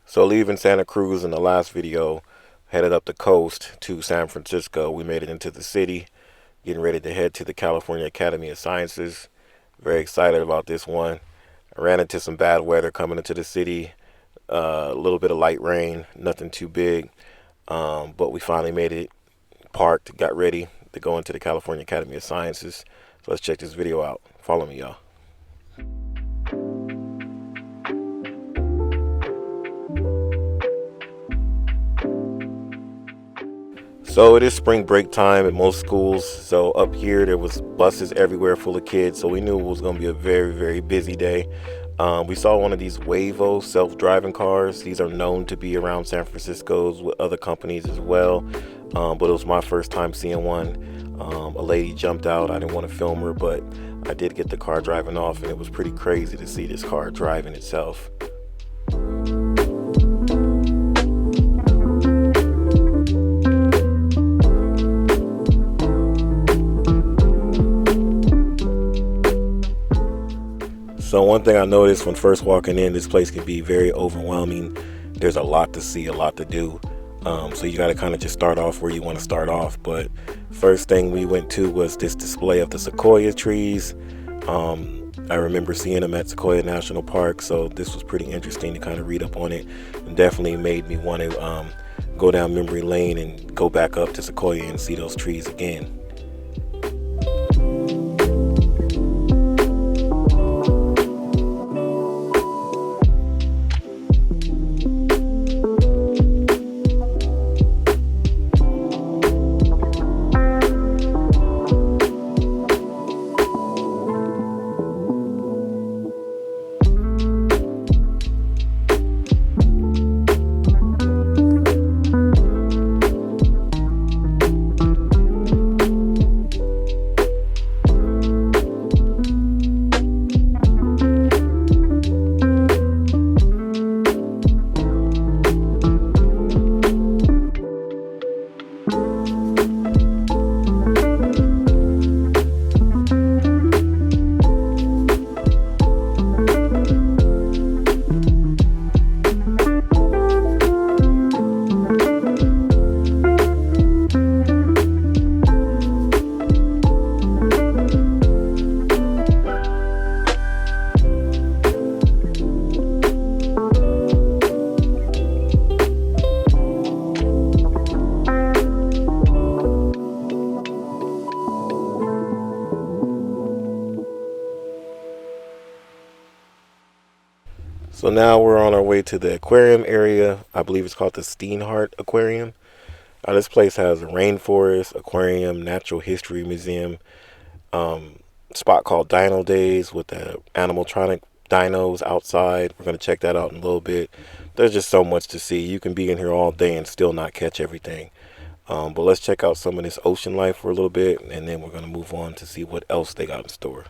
So leaving Santa Cruz in the last video, headed up the coast to San Francisco. We made it into the city, getting ready to head to the California Academy of Sciences. Very excited about this one. I ran into some bad weather coming into the city, a little bit of light rain, nothing too big, but we finally made it, parked, got ready to go into the California Academy of Sciences. So let's check this video out. Follow me, y'all. So it is spring break time at most schools. So up here there was buses everywhere full of kids. So we knew it was going to be a very, very busy day. We saw one of these Wayvo self-driving cars. These are known to be around San Francisco's with other companies as well. But it was my first time seeing one. A lady jumped out. I didn't want to film her, but I did get the car driving off, and it was pretty crazy to see this car driving itself. So one thing I noticed when first walking in, this place can be very overwhelming. There's a lot to see, a lot to do. So you got to kind of just start off where you want to start off. But first thing we went to was this display of the sequoia trees. I remember seeing them at Sequoia National Park. So this was pretty interesting to kind of read up on it, and definitely made me want to go down memory lane and go back up to Sequoia and see those trees again. So now we're on our way to the aquarium area. I believe it's called the Steinhart Aquarium. This place has a Rainforest Aquarium, Natural History Museum, spot called Dino Days with the animatronic dinos outside. We're going to check that out in a little bit. There's just so much to see. You can be in here all day and still not catch everything. But let's check out some of this ocean life for a little bit, and then we're going to move on to see what else they got in store.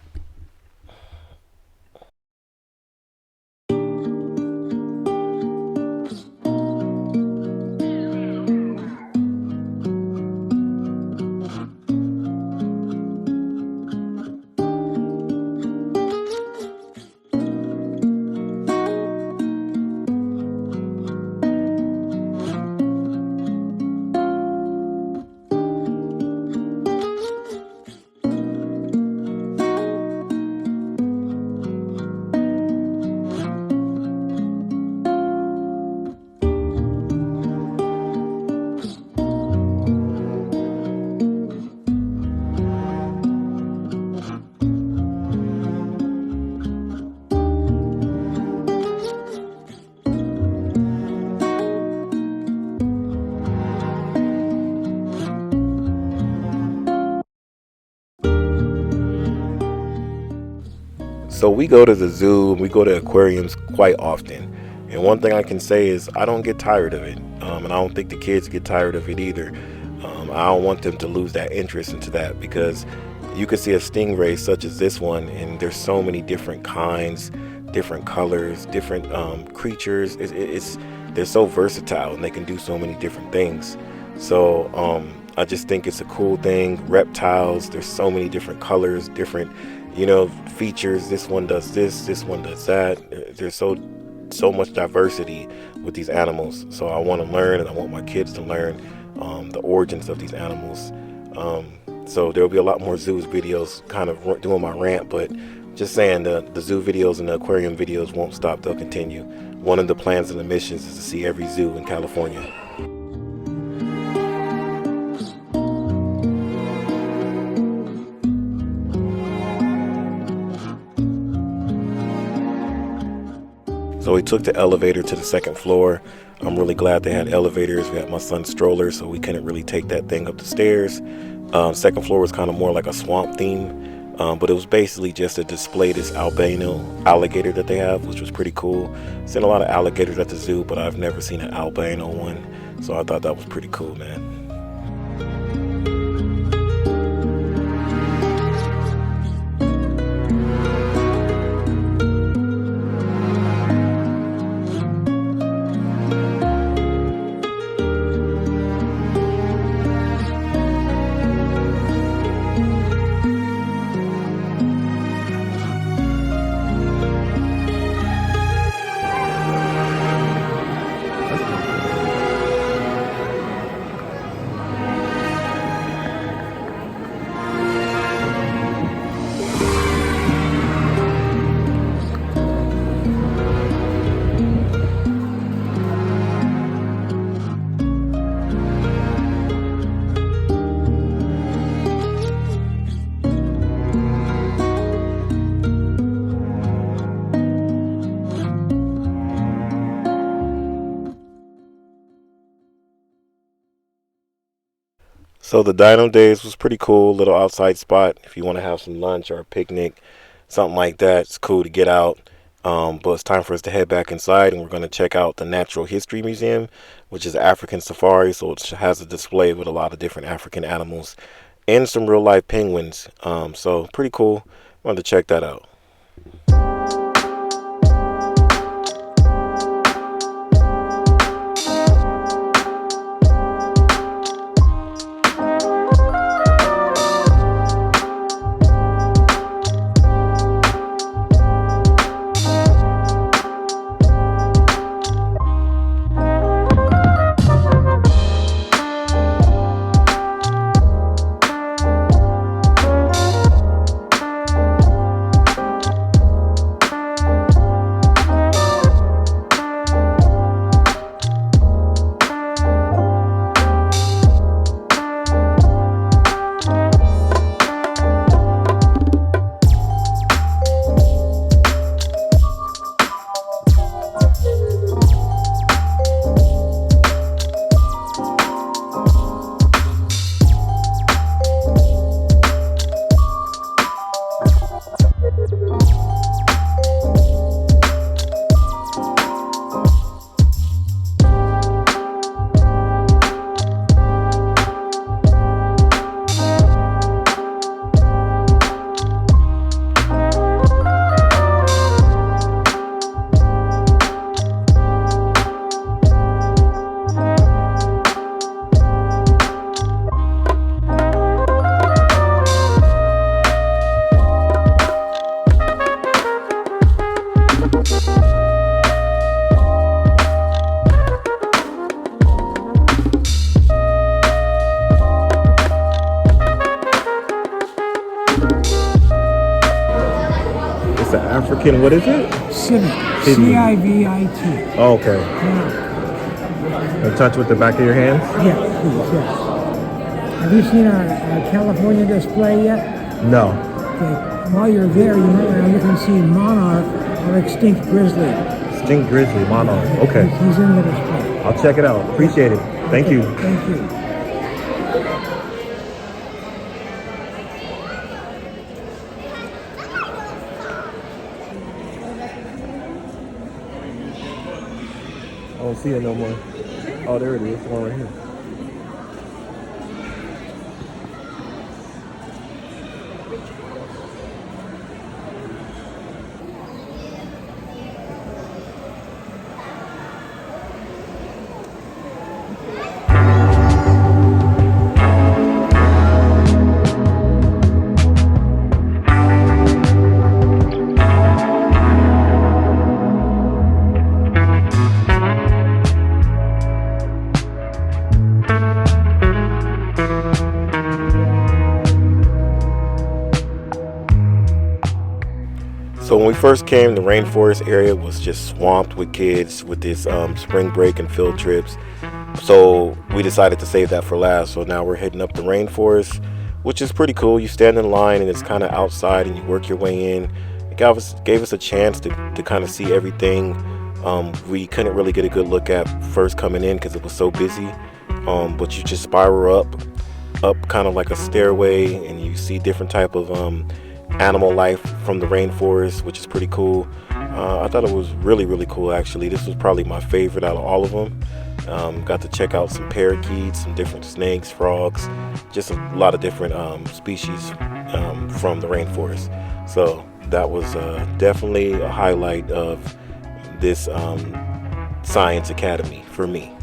So we go to the zoo and we go to aquariums quite often. And one thing I can say is I don't get tired of it. And I don't think the kids get tired of it either. I don't want them to lose that interest into that, because you could see a stingray such as this one, and there's so many different kinds, different colors, different creatures. They're so versatile and they can do so many different things. So I just think it's a cool thing. Reptiles, there's so many different colors, different features. This one does this one does that. They're so so much diversity with these animals. So I want to learn, and I want my kids to learn the origins of these animals. So there will be a lot more zoos videos, kind of doing my rant, but just saying the zoo videos and the aquarium videos won't stop. They'll continue. One of the plans and the missions is to see every zoo in California. So we took the elevator to the second floor. I'm really glad they had elevators. We had my son's stroller, so we couldn't really take that thing up the stairs. Second floor was kind of more like a swamp theme, but it was basically just to display this albino alligator that they have, which was pretty cool. Seen a lot of alligators at the zoo, but I've never seen an albino one, so I thought that was pretty cool, man. So the Dino Days was pretty cool, little outside spot if you want to have some lunch or a picnic, something like that. It's cool to get out. But it's time for us to head back inside, and we're going to check out the Natural History Museum, which is African safari. So it has a display with a lot of different African animals and some real life penguins. So pretty cool. Wanted to check that out. It's an African, what is it? Civet. C-I-V-I-T. Oh, okay. Yeah. And touch with the back of your hands? Yeah, please, yes. Have you seen our California display yet? No. Okay. While you're there, you might want to look and see monarch or extinct grizzly. Extinct grizzly, monarch. Okay. He's in the display. I'll check it out. Appreciate it. Thank you. Thank you. I don't see it no more. Oh, there it is. It's one right here. first came, the rainforest area was just swamped with kids with this spring break and field trips. So we decided to save that for last. So now we're heading up the rainforest, which is pretty cool. You stand in line and it's kind of outside and you work your way in. It gave us a chance to kind of see everything. We couldn't really get a good look at first coming in because it was so busy. But you just spiral up kind of like a stairway, and you see different type of animal life from the rainforest, which is pretty cool. I thought it was really, really cool actually. This was probably my favorite out of all of them. Got to check out some parakeets, some different snakes, frogs, just a lot of different species from the rainforest. So that was definitely a highlight of this Science Academy for me.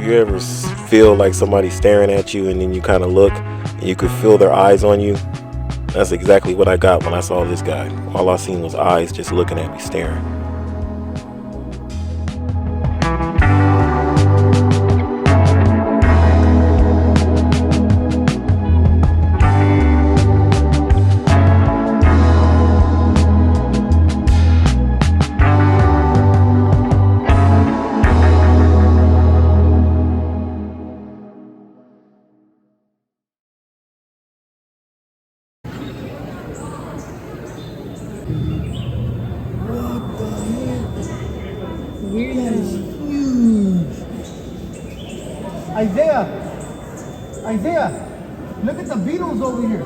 You ever feel like somebody's staring at you and then you kind of look and you could feel their eyes on you? That's exactly what I got when I saw this guy. All I seen was eyes just looking at me, staring. Isaiah, look at the beetles over here.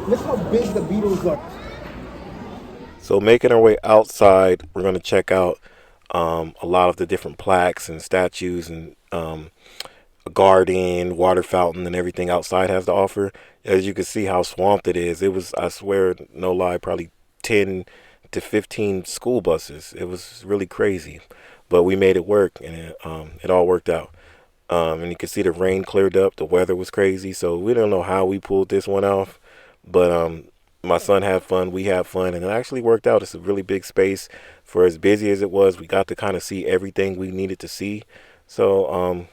Look how big the beetles are. So making our way outside, we're going to check out a lot of the different plaques and statues and a garden, water fountain, and everything outside has to offer. As you can see how swamped it is. It was, I swear, no lie, probably 10 to 15 school buses. It was really crazy. But we made it work, and it all worked out. And you can see the rain cleared up. The weather was crazy, so we don't know how we pulled this one off. But my son had fun, we had fun, and it actually worked out. It's a really big space. For as busy as it was, we got to kind of see everything we needed to see. So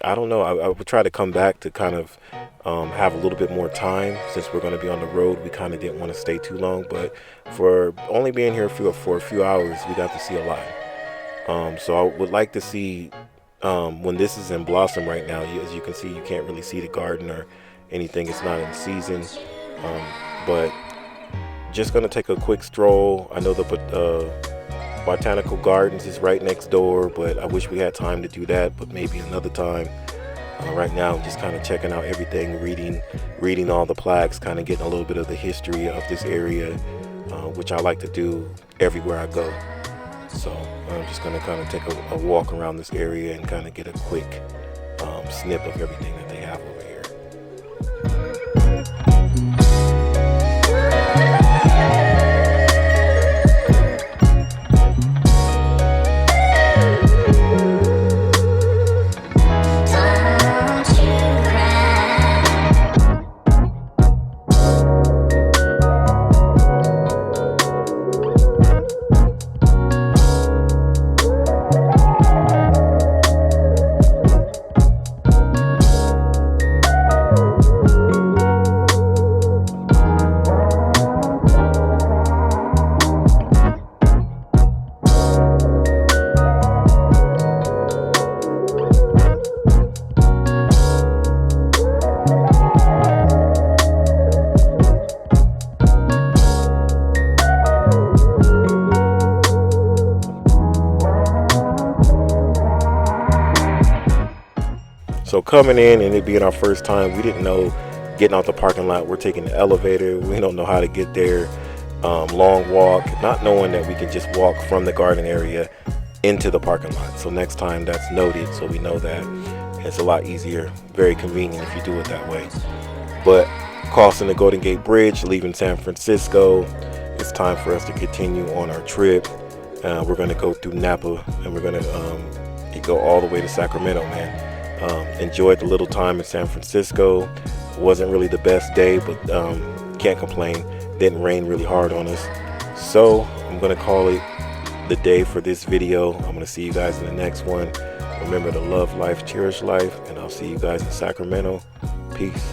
I don't know. I would try to come back to kind of have a little bit more time. Since we're going to be on the road, we kind of didn't want to stay too long. But for only being here for a few hours, we got to see a lot. So I would like to see when this is in blossom right now. As you can see, you can't really see the garden or anything. It's not in season. But just going to take a quick stroll. I know the Botanical Gardens is right next door, but I wish we had time to do that, but maybe another time. Right now, I'm just kind of checking out everything, reading all the plaques, kind of getting a little bit of the history of this area, which I like to do everywhere I go. So I'm just going to kind of take a walk around this area and kind of get a quick snip of everything that they have over here. So coming in and it being our first time, we didn't know getting out the parking lot. We're taking the elevator. We don't know how to get there. Long walk, not knowing that we can just walk from the garden area into the parking lot. So next time that's noted, so we know that it's a lot easier, very convenient if you do it that way. But crossing the Golden Gate Bridge, leaving San Francisco, it's time for us to continue on our trip. We're going to go through Napa, and we're going to go all the way to Sacramento, man. Enjoyed the little time in San Francisco. Wasn't really the best day, but can't complain. Didn't rain really hard on us. So I'm going to call it the day for this video. I'm going to see you guys in the next one. Remember to love life, cherish life, and I'll see you guys in Sacramento. Peace.